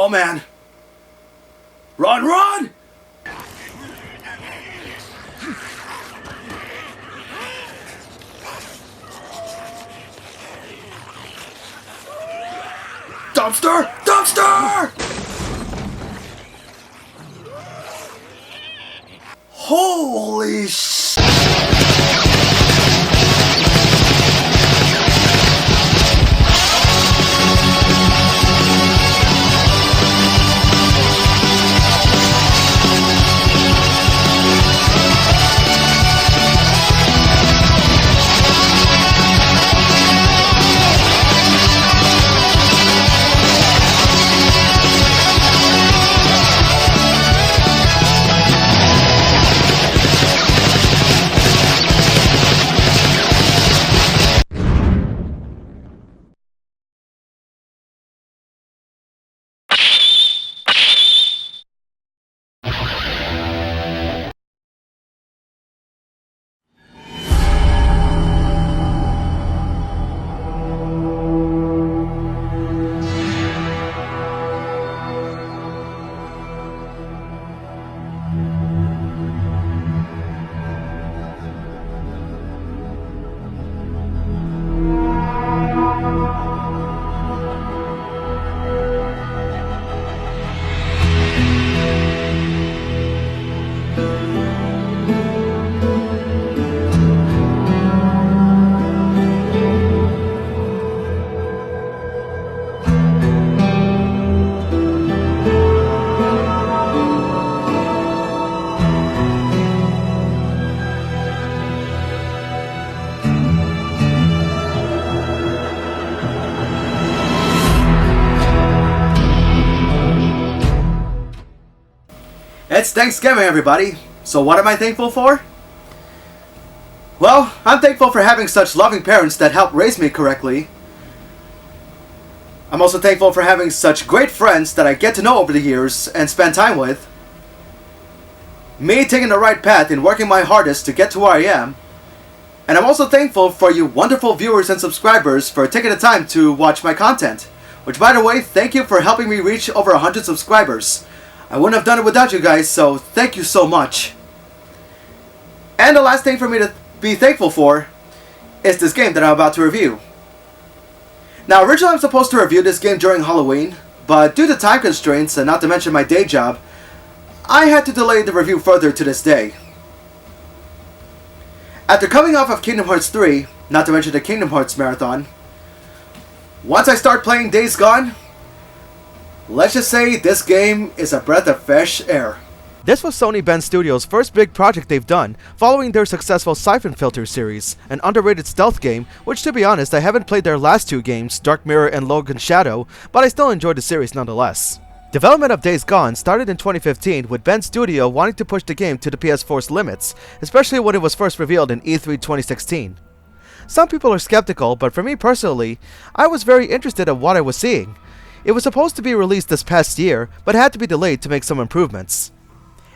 Oh man. Run, run! Dumpster! Dumpster! Holy sh... It's Thanksgiving, everybody. So what am I thankful for? Well, I'm thankful for having such loving parents that help raise me correctly. I'm also thankful for having such great friends that I get to know over the years and spend time with. Me taking the right path and working my hardest to get to where I am. And I'm also thankful for you wonderful viewers and subscribers for taking the time to watch my content. Which, by the way, thank you for helping me reach over 100 subscribers. I wouldn't have done it without you guys, so thank you so much. And the last thing for me to be thankful for is this game that I'm about to review. Now, originally I'm supposed to review this game during Halloween, but due to time constraints and not to mention my day job, I had to delay the review further to this day. After coming off of Kingdom Hearts 3, not to mention the Kingdom Hearts Marathon, once I start playing Days Gone, let's just say this game is a breath of fresh air. This was Sony Bend Studios' first big project they've done, following their successful Siphon Filter series, an underrated stealth game, which to be honest I haven't played their last two games, Dark Mirror and Logan Shadow, but I still enjoyed the series nonetheless. Development of Days Gone started in 2015 with Bend Studio wanting to push the game to the PS4's limits, especially when it was first revealed in E3 2016. Some people are skeptical, but for me personally, I was very interested in what I was seeing. It was supposed to be released this past year, but had to be delayed to make some improvements.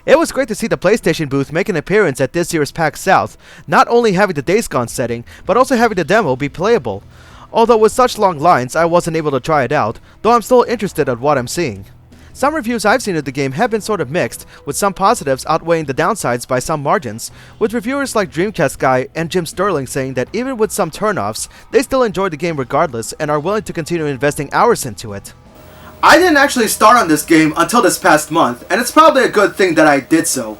It was great to see the PlayStation booth make an appearance at this year's PAX South, not only having the Days Gone setting, but also having the demo be playable. Although with such long lines, I wasn't able to try it out, though I'm still interested in what I'm seeing. Some reviews I've seen of the game have been sort of mixed, with some positives outweighing the downsides by some margins, with reviewers like Dreamcast Guy and Jim Sterling saying that even with some turnoffs, they still enjoyed the game regardless and are willing to continue investing hours into it. I didn't actually start on this game until this past month, and it's probably a good thing that I did so.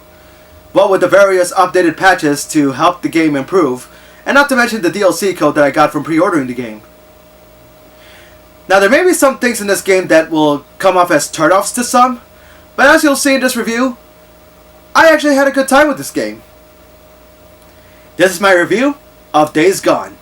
But with the various updated patches to help the game improve, and not to mention the DLC code that I got from pre-ordering the game. Now there may be some things in this game that will come off as turnoffs to some, but as you'll see in this review, I actually had a good time with this game. This is my review of Days Gone.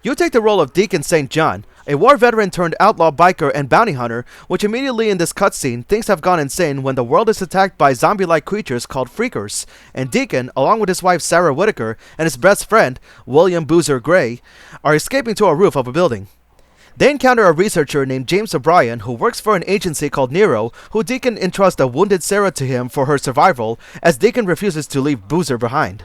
You take the role of Deacon St. John, a war veteran turned outlaw biker and bounty hunter, which immediately in this cutscene things have gone insane when the world is attacked by zombie-like creatures called Freakers, and Deacon, along with his wife Sarah Whitaker and his best friend, William Boozer Gray, are escaping to a roof of a building. They encounter a researcher named James O'Brien who works for an agency called Nero, who Deacon entrusts a wounded Sarah to him for her survival, as Deacon refuses to leave Boozer behind.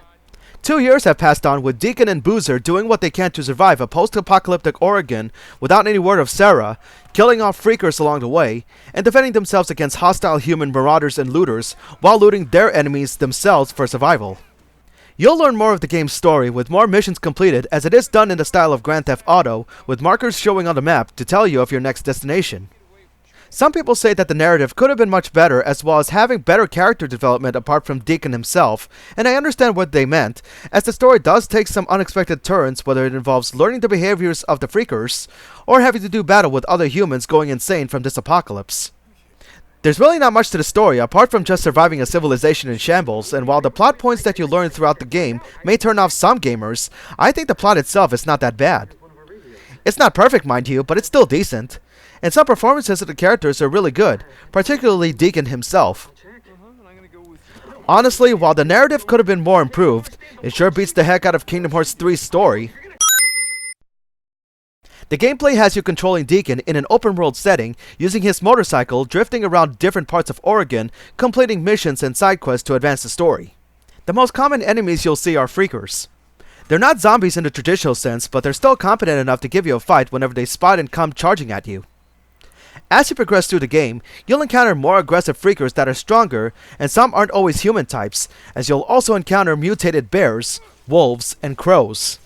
2 years have passed on with Deacon and Boozer doing what they can to survive a post-apocalyptic Oregon without any word of Sarah, killing off freakers along the way, and defending themselves against hostile human marauders and looters while looting their enemies themselves for survival. You'll learn more of the game's story with more missions completed, as it is done in the style of Grand Theft Auto, with markers showing on the map to tell you of your next destination. Some people say that the narrative could have been much better, as well as having better character development apart from Deacon himself, and I understand what they meant, as the story does take some unexpected turns, whether it involves learning the behaviors of the freakers, or having to do battle with other humans going insane from this apocalypse. There's really not much to the story apart from just surviving a civilization in shambles, and while the plot points that you learn throughout the game may turn off some gamers, I think the plot itself is not that bad. It's not perfect, mind you, but it's still decent. And some performances of the characters are really good, particularly Deacon himself. Honestly, while the narrative could have been more improved, it sure beats the heck out of Kingdom Hearts 3's story. The gameplay has you controlling Deacon in an open world setting, using his motorcycle, drifting around different parts of Oregon, completing missions and side quests to advance the story. The most common enemies you'll see are freakers. They're not zombies in the traditional sense, but they're still competent enough to give you a fight whenever they spot and come charging at you. As you progress through the game, you'll encounter more aggressive freakers that are stronger, and some aren't always human types, as you'll also encounter mutated bears, wolves, and crows.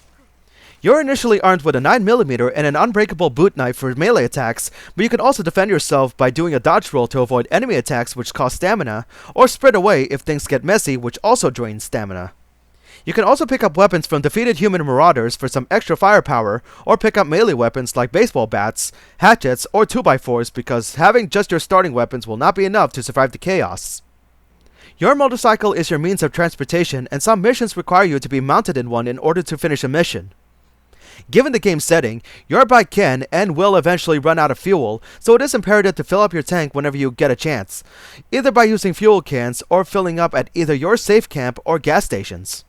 You're initially armed with a 9mm and an unbreakable boot knife for melee attacks, but you can also defend yourself by doing a dodge roll to avoid enemy attacks which cost stamina, or sprint away if things get messy, which also drains stamina. You can also pick up weapons from defeated human marauders for some extra firepower, or pick up melee weapons like baseball bats, hatchets, or 2x4s, because having just your starting weapons will not be enough to survive the chaos. Your motorcycle is your means of transportation, and some missions require you to be mounted in one in order to finish a mission. Given the game's setting, your bike can and will eventually run out of fuel, so it is imperative to fill up your tank whenever you get a chance, either by using fuel cans or filling up at either your safe camp or gas stations.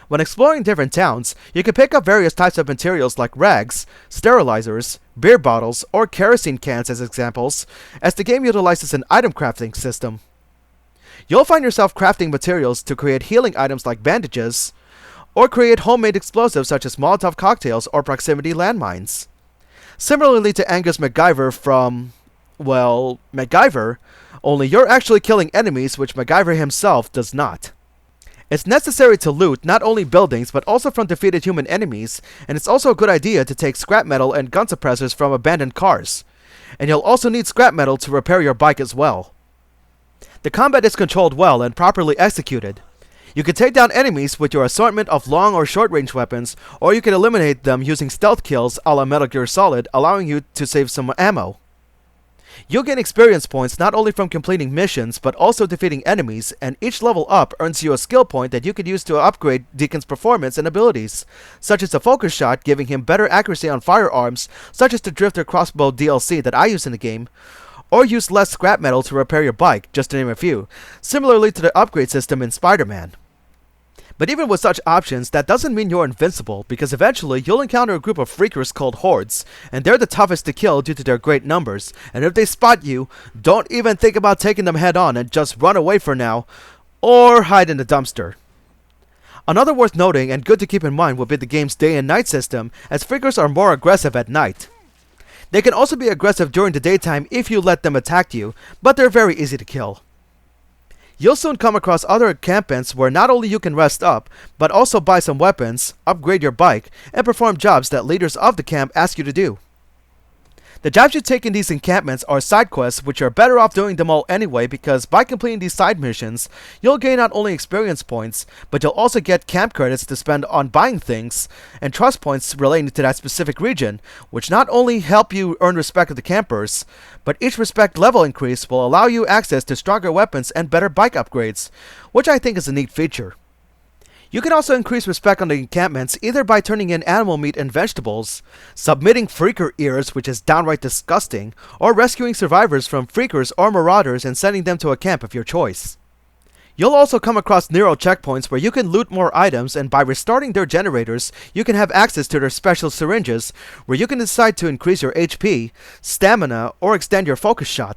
When exploring different towns, you can pick up various types of materials like rags, sterilizers, beer bottles, or kerosene cans as examples, as the game utilizes an item crafting system. You'll find yourself crafting materials to create healing items like bandages, or create homemade explosives such as Molotov cocktails or proximity landmines. Similarly to Angus MacGyver from, well, MacGyver, only you're actually killing enemies, which MacGyver himself does not. It's necessary to loot not only buildings but also from defeated human enemies, and it's also a good idea to take scrap metal and gun suppressors from abandoned cars. And you'll also need scrap metal to repair your bike as well. The combat is controlled well and properly executed. You can take down enemies with your assortment of long or short range weapons, or you can eliminate them using stealth kills a la Metal Gear Solid, allowing you to save some ammo. You'll gain experience points not only from completing missions, but also defeating enemies, and each level up earns you a skill point that you could use to upgrade Deacon's performance and abilities, such as the focus shot giving him better accuracy on firearms, such as the Drifter Crossbow DLC that I use in the game, or use less scrap metal to repair your bike, just to name a few, similarly to the upgrade system in Spider-Man. But even with such options, that doesn't mean you're invincible, because eventually you'll encounter a group of freakers called hordes, and they're the toughest to kill due to their great numbers, and if they spot you, don't even think about taking them head on and just run away for now, or hide in the dumpster. Another worth noting and good to keep in mind would be the game's day and night system, as freakers are more aggressive at night. They can also be aggressive during the daytime if you let them attack you, but they're very easy to kill. You'll soon come across other encampments where not only you can rest up, but also buy some weapons, upgrade your bike, and perform jobs that leaders of the camp ask you to do. The jobs you take in these encampments are side quests, which you're better off doing them all anyway, because by completing these side missions, you'll gain not only experience points, but you'll also get camp credits to spend on buying things, and trust points relating to that specific region, which not only help you earn respect of the campers, but each respect level increase will allow you access to stronger weapons and better bike upgrades, which I think is a neat feature. You can also increase respect on the encampments either by turning in animal meat and vegetables, submitting freaker ears, which is downright disgusting, or rescuing survivors from freakers or marauders and sending them to a camp of your choice. You'll also come across Nero checkpoints where you can loot more items, and by restarting their generators, you can have access to their special syringes, where you can decide to increase your HP, stamina, or extend your focus shot.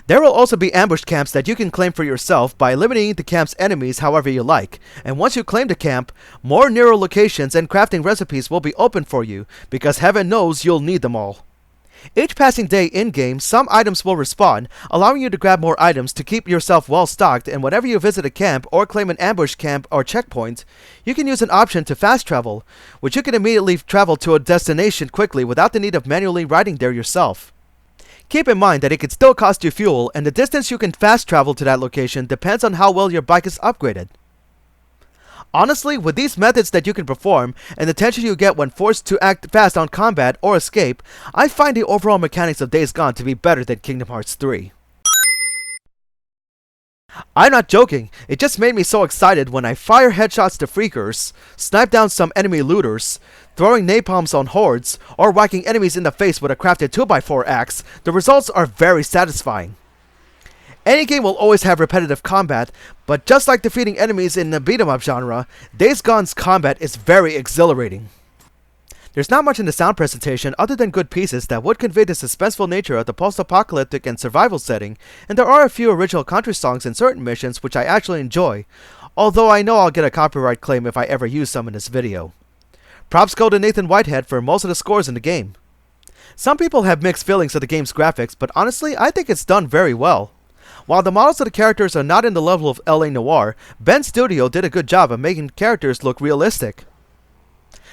There will also be ambush camps that you can claim for yourself by eliminating the camp's enemies however you like, and once you claim the camp, more Nero locations and crafting recipes will be open for you, because heaven knows you'll need them all. Each passing day in-game, some items will respawn, allowing you to grab more items to keep yourself well stocked, and whenever you visit a camp or claim an ambush camp or checkpoint, you can use an option to fast travel, which you can immediately travel to a destination quickly without the need of manually riding there yourself. Keep in mind that it could still cost you fuel, and the distance you can fast travel to that location depends on how well your bike is upgraded. Honestly, with these methods that you can perform, and the tension you get when forced to act fast on combat or escape, I find the overall mechanics of Days Gone to be better than Kingdom Hearts 3. I'm not joking, it just made me so excited when I fire headshots to freakers, snipe down some enemy looters, throwing napalms on hordes, or whacking enemies in the face with a crafted 2x4 axe. The results are very satisfying. Any game will always have repetitive combat, but just like defeating enemies in the beat-em-up genre, Days Gone's combat is very exhilarating. There's not much in the sound presentation other than good pieces that would convey the suspenseful nature of the post-apocalyptic and survival setting, and there are a few original country songs in certain missions which I actually enjoy, although I know I'll get a copyright claim if I ever use some in this video. Props go to Nathan Whitehead for most of the scores in the game. Some people have mixed feelings of the game's graphics, but honestly, I think it's done very well. While the models of the characters are not in the level of LA Noire, Ben's studio did a good job of making characters look realistic.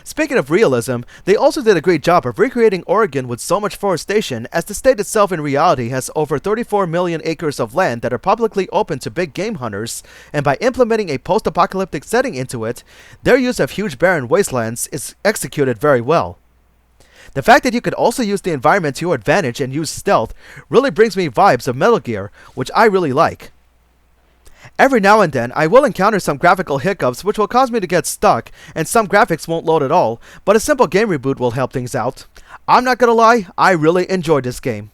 Speaking of realism, they also did a great job of recreating Oregon with so much forestation, as the state itself in reality has over 34 million acres of land that are publicly open to big game hunters, and by implementing a post-apocalyptic setting into it, their use of huge barren wastelands is executed very well. The fact that you could also use the environment to your advantage and use stealth really brings me vibes of Metal Gear, which I really like. Every now and then, I will encounter some graphical hiccups which will cause me to get stuck, and some graphics won't load at all, but a simple game reboot will help things out. I'm not gonna lie, I really enjoyed this game.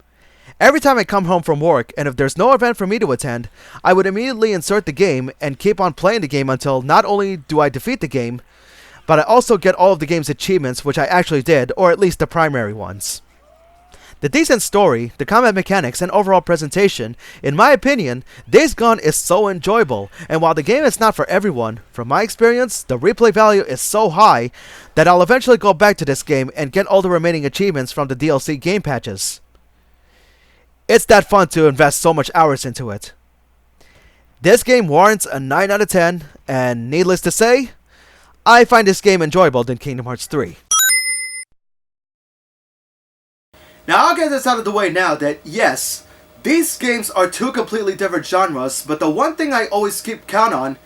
Every time I come home from work, and if there's no event for me to attend, I would immediately insert the game and keep on playing the game until not only do I defeat the game, but I also get all of the game's achievements, which I actually did, or at least the primary ones. The decent story, the combat mechanics, and overall presentation, in my opinion, Days Gone is so enjoyable, and while the game is not for everyone, from my experience, the replay value is so high that I'll eventually go back to this game and get all the remaining achievements from the DLC game patches. It's that fun to invest so much hours into it. This game warrants a 9 out of 10, and needless to say, I find this game enjoyable than Kingdom Hearts 3. Now I'll get this out of the way now that yes, these games are two completely different genres, but the one thing I always keep count on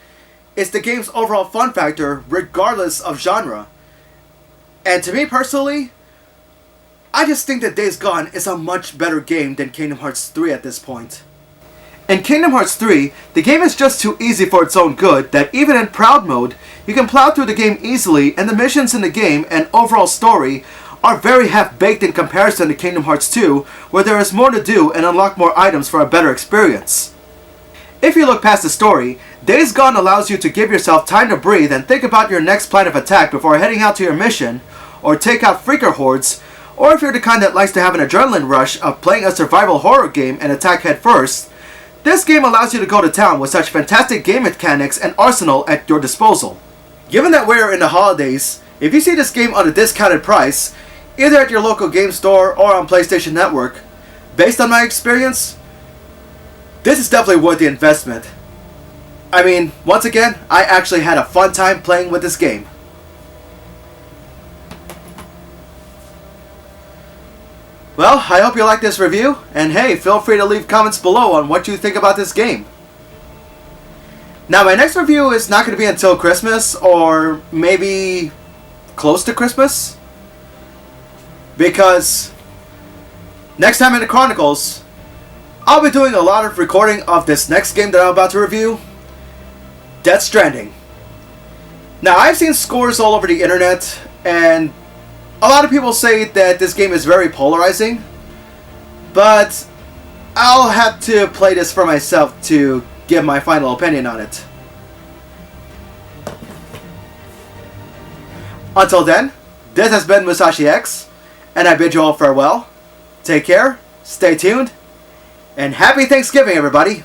is the game's overall fun factor regardless of genre. And to me personally, I just think that Days Gone is a much better game than Kingdom Hearts 3 at this point. In Kingdom Hearts 3, the game is just too easy for its own good that even in Proud Mode, you can plow through the game easily, and the missions in the game and overall story are very half-baked in comparison to Kingdom Hearts 2, where there is more to do and unlock more items for a better experience. If you look past the story, Days Gone allows you to give yourself time to breathe and think about your next plan of attack before heading out to your mission, or take out freaker hordes, or if you're the kind that likes to have an adrenaline rush of playing a survival horror game and attack head first, this game allows you to go to town with such fantastic game mechanics and arsenal at your disposal. Given that we're in the holidays, if you see this game on a discounted price, either at your local game store or on PlayStation Network, based on my experience, this is definitely worth the investment. I mean, once again, I actually had a fun time playing with this game. Well, I hope you like this review, and hey, feel free to leave comments below on what you think about this game. Now, my next review is not going to be until Christmas, or maybe close to Christmas, because next time in the Chronicles, I'll be doing a lot of recording of this next game that I'm about to review, Death Stranding. Now, I've seen scores all over the internet, and a lot of people say that this game is very polarizing, but I'll have to play this for myself to give my final opinion on it. Until then, this has been Musashi X, and I bid you all farewell. Take care, stay tuned, And happy Thanksgiving, everybody!